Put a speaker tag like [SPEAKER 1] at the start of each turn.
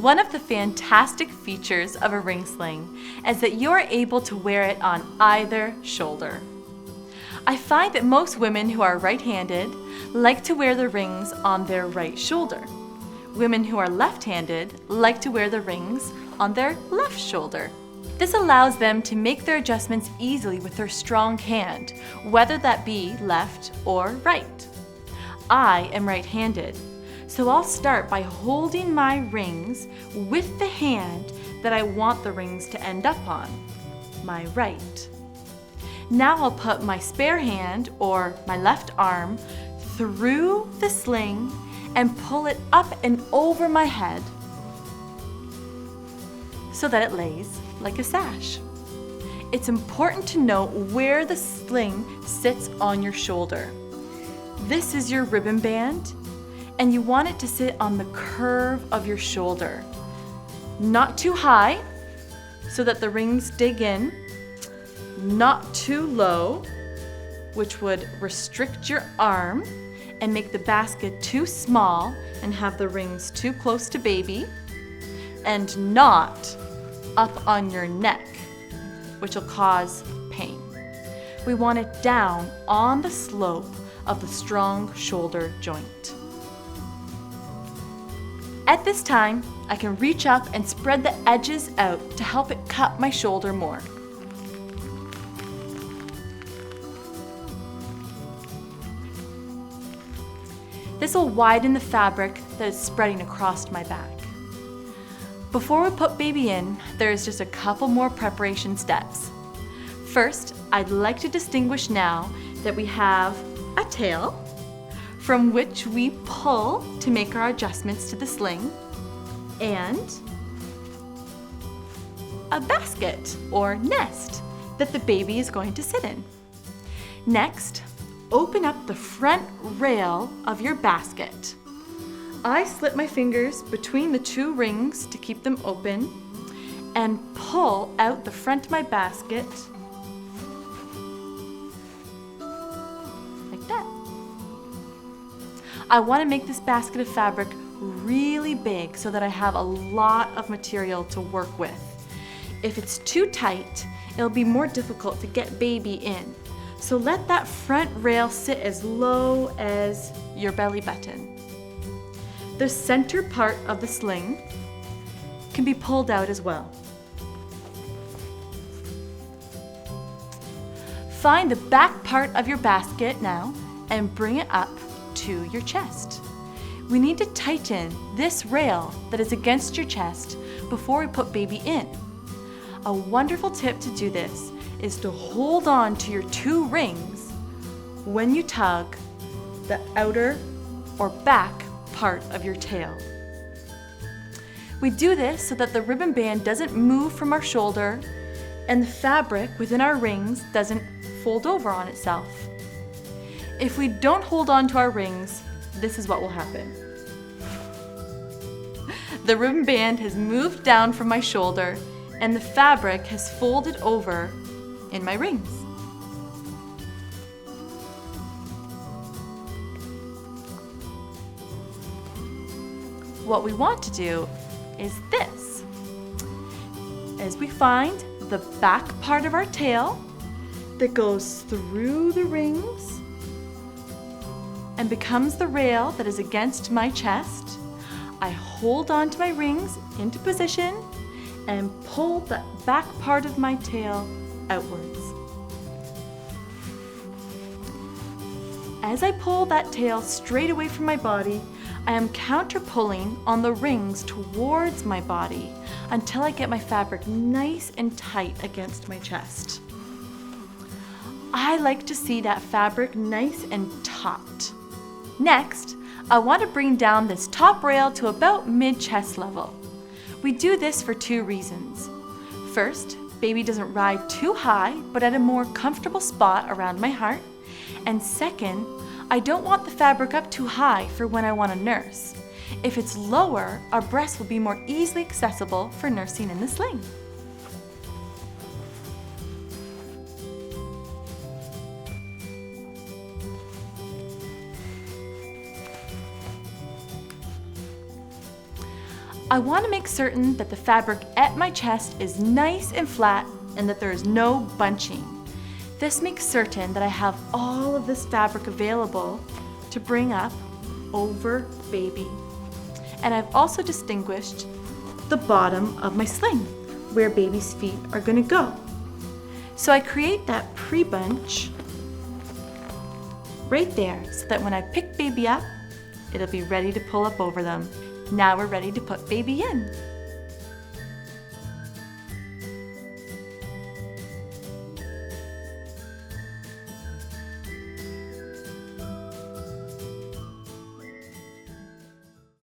[SPEAKER 1] One of the fantastic features of a ring sling is that you are able to wear it on either shoulder. I find that most women who are right-handed like to wear the rings on their right shoulder. Women who are left-handed like to wear the rings on their left shoulder. This allows them to make their adjustments easily with their strong hand, whether that be left or right. I am right-handed, so I'll start by holding my rings with the hand that I want the rings to end up on, my right. Now I'll put my spare hand, or my left arm, through the sling and pull it up and over my head so that it lays like a sash. It's important to know where the sling sits on your shoulder. This is your ribbon band, and you want it to sit on the curve of your shoulder. Not too high so that the rings dig in, not too low, which would restrict your arm and make the basket too small and have the rings too close to baby, and not up on your neck, which will cause pain. We want it down on the slope of the strong shoulder joint. At this time, I can reach up and spread the edges out to help it cup my shoulder more. This will widen the fabric that is spreading across my back. Before we put baby in, there's just a couple more preparation steps. First, I'd like to distinguish now that we have a tail from which we pull to make our adjustments to the sling, and a basket or nest that the baby is going to sit in. Next, open up the front rail of your basket. I slip my fingers between the two rings to keep them open and pull out the front of my basket like that. I want to make this basket of fabric really big so that I have a lot of material to work with. If it's too tight, it'll be more difficult to get baby in. So let that front rail sit as low as your belly button. The center part of the sling can be pulled out as well. Find the back part of your basket now and bring it up to your chest. We need to tighten this rail that is against your chest before we put baby in. A wonderful tip to do this is to hold on to your two rings when you tug the outer or back part of your tail. We do this so that the ribbon band doesn't move from our shoulder and the fabric within our rings doesn't fold over on itself. If we don't hold on to our rings, this is what will happen. The ribbon band has moved down from my shoulder and the fabric has folded over in my rings. What we want to do is this. As we find the back part of our tail that goes through the rings and becomes the rail that is against my chest, I hold on to my rings into position and pull the back part of my tail outwards. As I pull that tail straight away from my body, I am counter-pulling on the rings towards my body until I get my fabric nice and tight against my chest. I like to see that fabric nice and taut. Next, I want to bring down this top rail to about mid-chest level. We do this for two reasons. First, baby doesn't ride too high, but at a more comfortable spot around my heart. And second, I don't want the fabric up too high for when I want to nurse. If it's lower, our breasts will be more easily accessible for nursing in the sling. I want to make certain that the fabric at my chest is nice and flat and that there is no bunching. This makes certain that I have all of this fabric available to bring up over baby. And I've also distinguished the bottom of my sling, where baby's feet are going to go. So I create that pre-bunch right there so that when I pick baby up, it'll be ready to pull up over them. Now we're ready to put baby in.